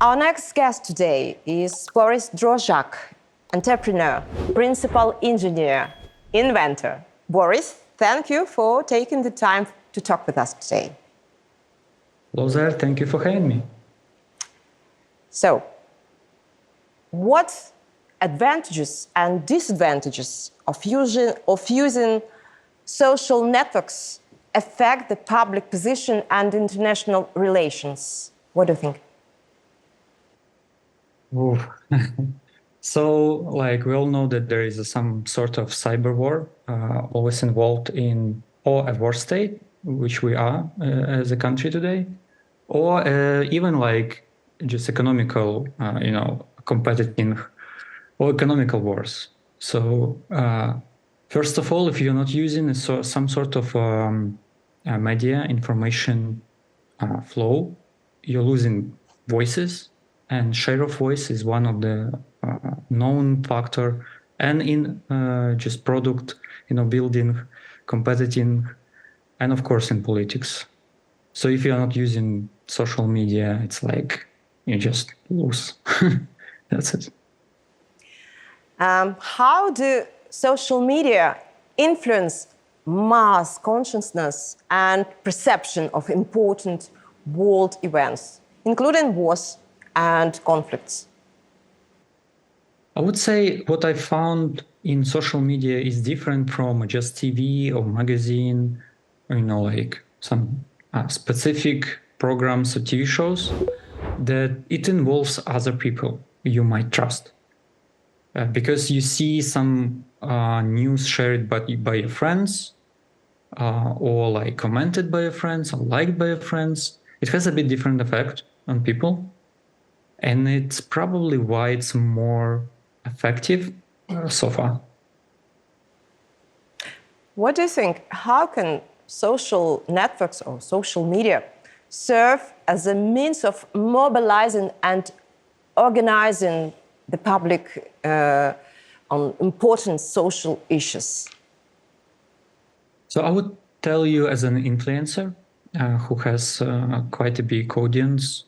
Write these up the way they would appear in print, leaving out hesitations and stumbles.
Our next guest today is Boris Drozhak, entrepreneur, principal engineer, inventor. Boris, thank you for taking the time to talk with us today. Hello there, thank you for having me. So, what advantages and disadvantages of using social networks affect the public position and international relations? What do you think? So, we all know that there is some sort of cyber war always involved in or a war state, which we are as a country today, or even just economical, competitive or economical wars. So, first of all, if you're not using some sort of media information flow, you're losing voices, and share of voice is one of the known factor, and in just product, building, competing, and of course in politics. So if you're not using social media, it's like you just lose. That's it. How do social media influence mass consciousness and perception of important world events, including wars and conflicts? I would say what I found in social media is different from just TV or magazine, or, some specific programs or TV shows, that it involves other people you might trust. Because you see some news shared by your friends, or commented by your friends, or liked by your friends. It has a bit different effect on people. And it's probably why it's more effective so far. What do you think? How can social networks or social media serve as a means of mobilizing and organizing the public on important social issues? So I would tell you, as an influencer who has quite a big audience,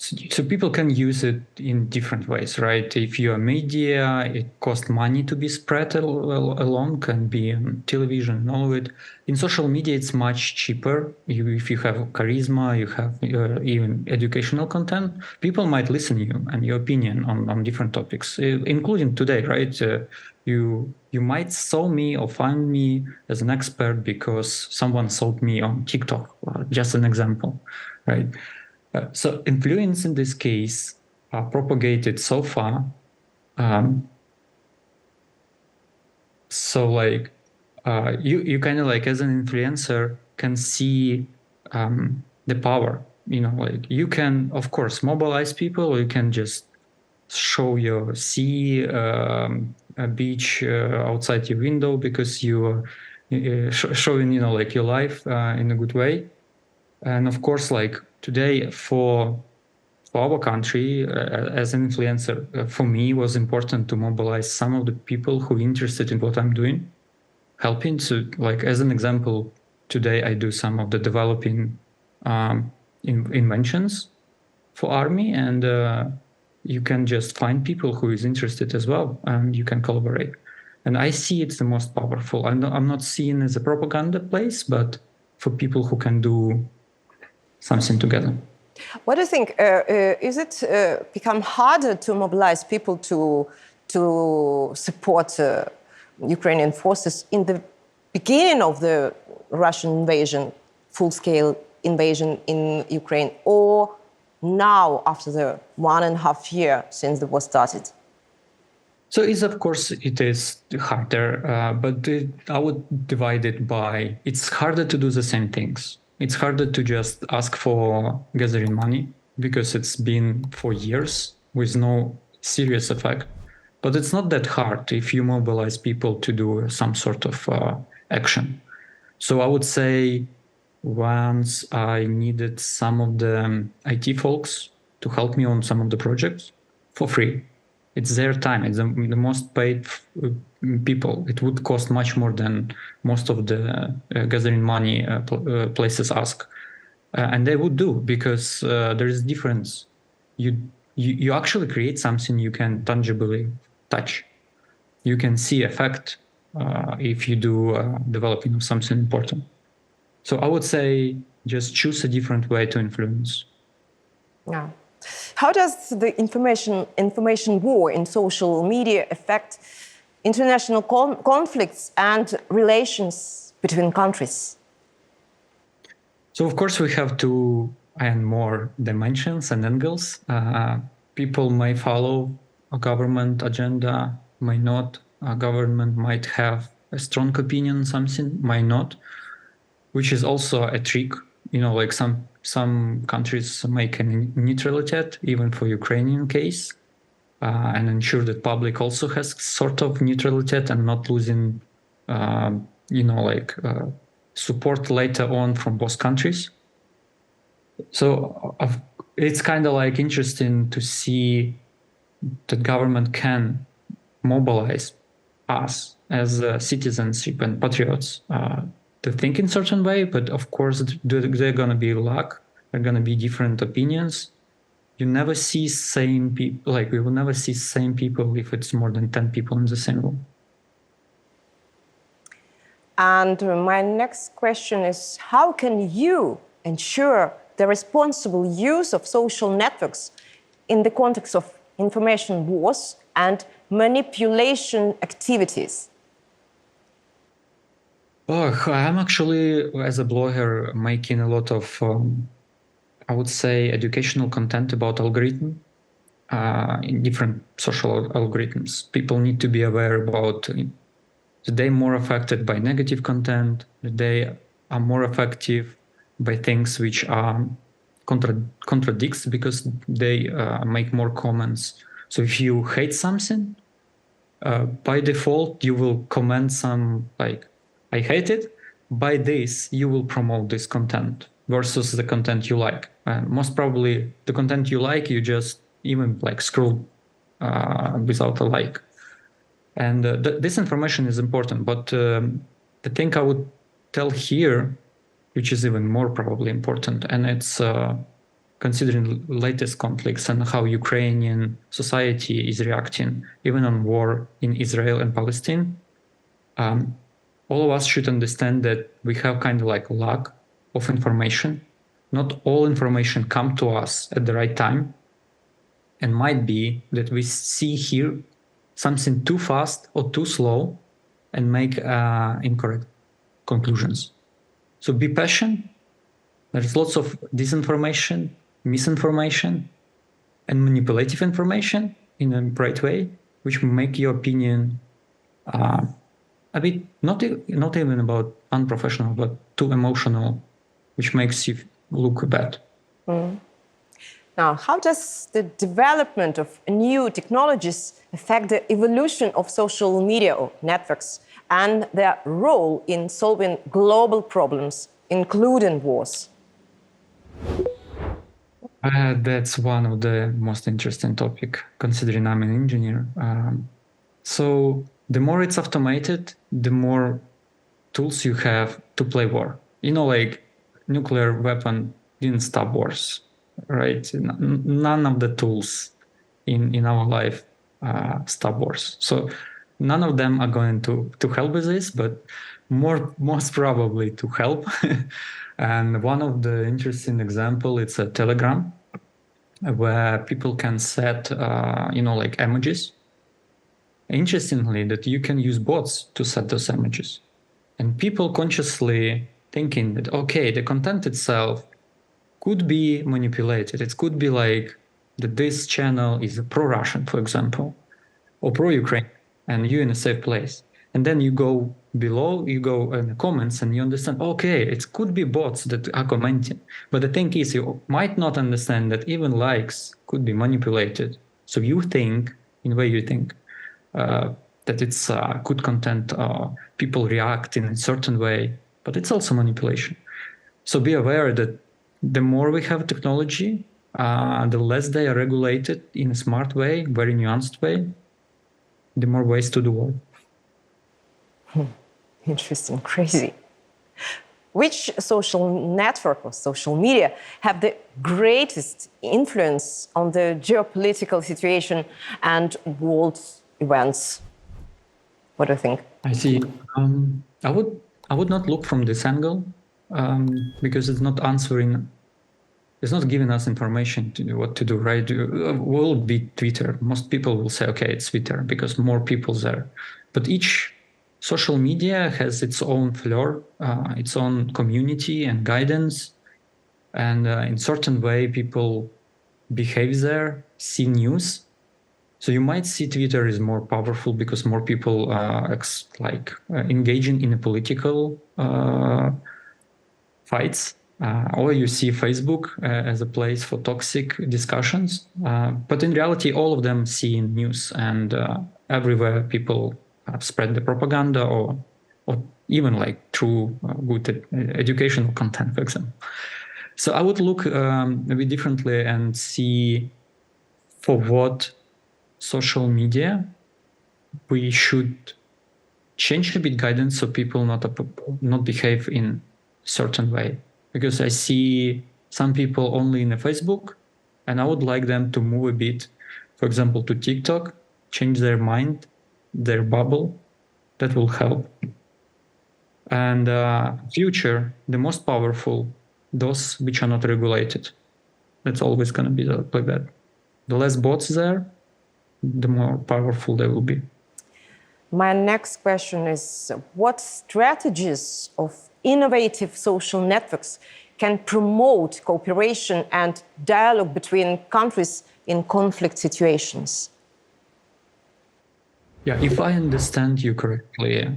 so people can use it in different ways, right? If you're media, it costs money to be spread along, can be on television and all of it. In social media, it's much cheaper. If you have charisma, you have even educational content, people might listen to you and your opinion on different topics, including today, right? You might saw me or find me as an expert because someone saw me on TikTok, just an example, right? So influence in this case propagated so far. You kind of as an influencer can see the power. You can, of course, mobilize people, or you can just show your sea, a beach outside your window because you are showing your life in a good way. And of course, today for our country, as an influencer, for me was important to mobilize some of the people who are interested in what I'm doing, helping. So as an example, today I do some of the developing inventions for army, and you can just find people who is interested as well, and you can collaborate. And I see it's the most powerful. I'm not seen as a propaganda place, but for people who can do something together. What do you think? Is it become harder to mobilize people to support Ukrainian forces in the beginning of the Russian invasion, full-scale invasion in Ukraine, or now after the 1.5 years since the war started? So of course it is harder, but I would divide it by, it's harder to do the same things. It's harder to just ask for gathering money because it's been for years with no serious effect. But it's not that hard if you mobilize people to do some sort of action. So I would say once I needed some of the IT folks to help me on some of the projects for free. It's their time. It's the most paid people. It would cost much more than most of the gathering money places ask. And they would do, because there is difference. you actually create something you can tangibly touch. You can see effect if you do developing of something important. So I would say just choose a different way to influence. Yeah. How does the information war in social media affect international conflicts and relations between countries? So of course we have to and more dimensions and angles. People may follow a government agenda, may not. A government might have a strong opinion on something, might not, which is also a trick. Like some countries make a neutrality even for Ukrainian case, and ensure that public also has sort of neutrality and not losing, support later on from both countries. So it's kind of like interesting to see that government can mobilize us as citizenship and patriots to think in certain way, but of course they're gonna be luck. They're gonna be different opinions. You never see same people. Like we will never see same people if it's more than 10 people in the same room. And my next question is, how can you ensure the responsible use of social networks in the context of information wars and manipulation activities? I'm actually, as a blogger, making a lot of, I would say, educational content about algorithm, in different social algorithms. People need to be aware about that they're more affected by negative content, that they are more effective by things which are contradicts because they make more comments. So if you hate something, by default, you will comment some like, I hate it. By this, you will promote this content versus the content you like. And most probably the content you like, you just even like scroll without a like. And this information is important, but the thing I would tell here, which is even more probably important, and it's considering latest conflicts and how Ukrainian society is reacting, even on war in Israel and Palestine, all of us should understand that we have kind of like lack of information. Not all information come to us at the right time, and might be that we see here something too fast or too slow and make incorrect conclusions. So be patient. There's lots of disinformation, misinformation, and manipulative information in a right way, which make your opinion a bit not even about unprofessional, but too emotional, which makes you look bad. Now, how does the development of new technologies affect the evolution of social media networks and their role in solving global problems, including wars? That's one of the most interesting topic, considering I'm an engineer. So the more it's automated, the more tools you have to play war. Like nuclear weapon didn't stop wars, right? None of the tools in our life stop wars. So none of them are going to help with this, but most probably to help. And one of the interesting example, it's a Telegram, where people can set, like emojis. Interestingly, that you can use bots to set those emojis. And people consciously thinking that, okay, the content itself could be manipulated. It could be like that this channel is pro-Russian, for example, or pro-Ukraine, and you're in a safe place. And then you go below, you go in the comments and you understand, okay, it could be bots that are commenting. But the thing is, you might not understand that even likes could be manipulated. So you think, in a way you think, that it's good content, people react in a certain way, but it's also manipulation. So be aware that the more we have technology, the less they are regulated in a smart way, very nuanced way, the more ways to do it. Interesting, crazy. which social network or social media have the greatest influence on the geopolitical situation and world events? What do you think? I see. I would not look from this angle because it's not answering. It's not giving us information to do what to do, right? Will be Twitter. Most people will say, okay, it's Twitter because more people there. But each social media has its own flair, its own community and guidance. And in certain way, people behave there, see news. So you might see Twitter is more powerful because more people engaging in a political fights. Or you see Facebook as a place for toxic discussions. But in reality, all of them see news, and everywhere people spread the propaganda or even like through good educational content, for example. So I would look a bit differently and see for what social media we should change a bit guidance so people not behave in certain way. Because I see some people only in a Facebook, and I would like them to move a bit, for example, to TikTok, change their mind, their bubble. That will help. And future, the most powerful, those which are not regulated. That's always going to be like that. The less bots there, the more powerful they will be. My next question is, what strategies of innovative social networks can promote cooperation and dialogue between countries in conflict situations? Yeah, if I understand you correctly,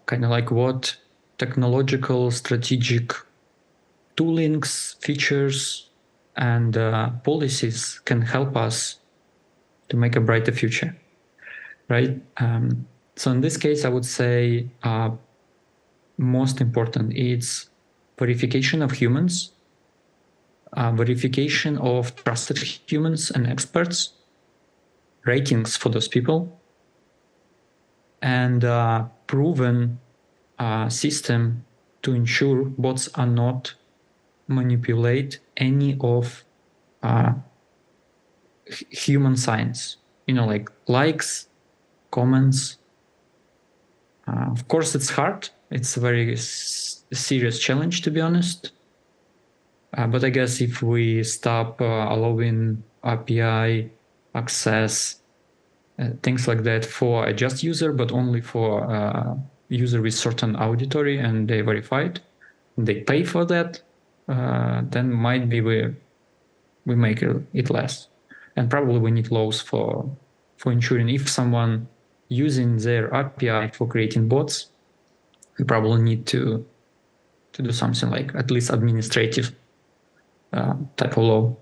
kind of like what technological, strategic toolings, features, and policies can help us to make a brighter future, right? So in this case, I would say most important is verification of humans, verification of trusted humans and experts, ratings for those people, and proven system to ensure bots are not manipulate any of human science, like likes, comments. Of course, it's hard. It's a very serious challenge, to be honest. But I guess if we stop allowing API access, things like that for a just user, but only for user with certain auditory and they verified, and they pay for that, then might be we make it less. And probably we need laws for ensuring if someone using their API for creating bots, we probably need to do something like at least administrative type of law.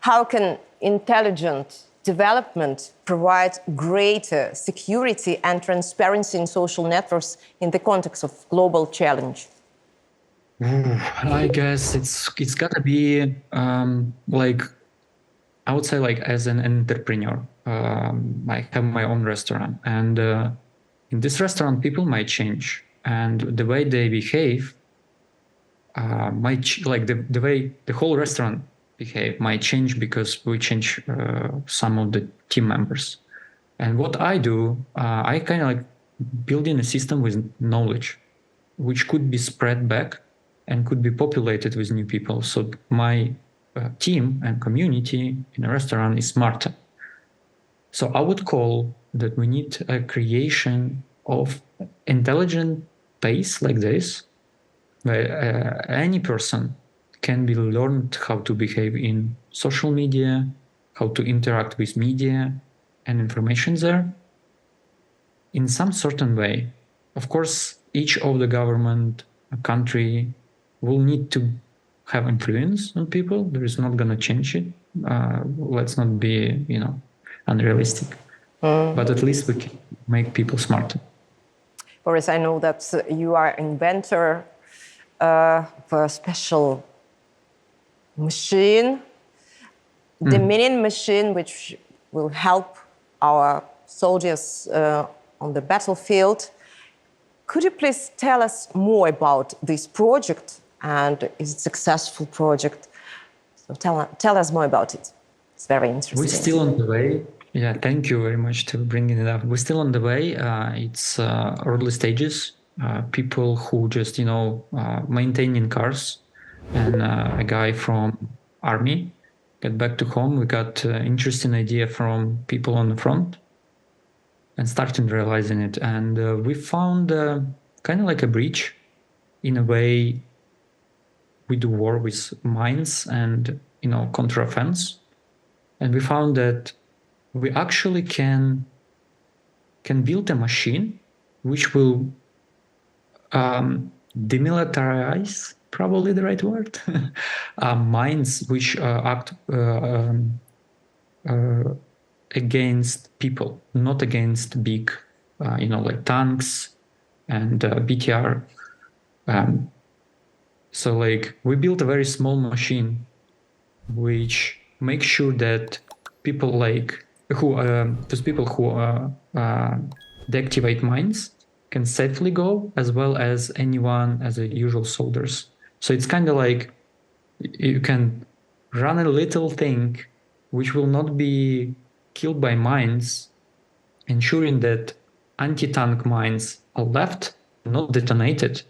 How can intelligent development provide greater security and transparency in social networks in the context of global challenge? I guess it's gotta be like, I would say, like, as an entrepreneur, I have my own restaurant, and in this restaurant, people might change, and the way they behave might like the way the whole restaurant behave might change because we change some of the team members. And what I do, I kind of like building a system with knowledge, which could be spread back and could be populated with new people. So my team and community in a restaurant is smarter. So I would call that we need a creation of intelligent base like this, where any person can be learned how to behave in social media, how to interact with media and information there in some certain way. Of course, each of the government, country will need to have influence on people. There is not going to change it. Let's not be, unrealistic. But at least we can make people smarter. Boris, I know that you are inventor of a special machine, the Minin machine, which will help our soldiers on the battlefield. Could you please tell us more about this project and is it a successful project? So tell us more about it. It's very interesting. We're still on the way. Yeah, thank you very much to bringing it up. We're still on the way. It's early stages. People who just, maintaining cars, and a guy from army get back to home. We got interesting idea from people on the front and started realizing it. And we found kind of like a breach in a way. We do war with mines and, counter-offense. And we found that we actually can build a machine which will demilitarize, probably the right word, mines which act against people, not against big, like tanks and BTR. So like we built a very small machine which makes sure that people those people who deactivate mines can safely go, as well as anyone as a usual soldiers. So it's kind of like you can run a little thing which will not be killed by mines, ensuring that anti-tank mines are left, not detonated,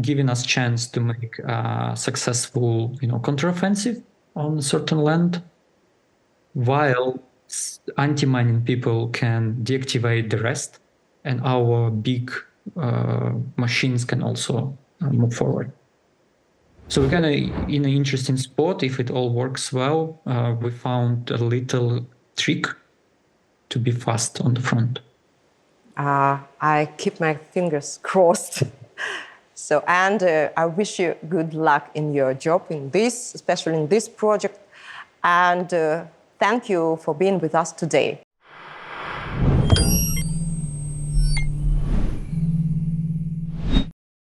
giving us chance to make a successful, counteroffensive on a certain land, while anti-mining people can deactivate the rest, and our big machines can also move forward. So we're kind of in an interesting spot. If it all works well, we found a little trick to be fast on the front. I keep my fingers crossed. So, and I wish you good luck in your job, in this, especially in this project. And thank you for being with us today.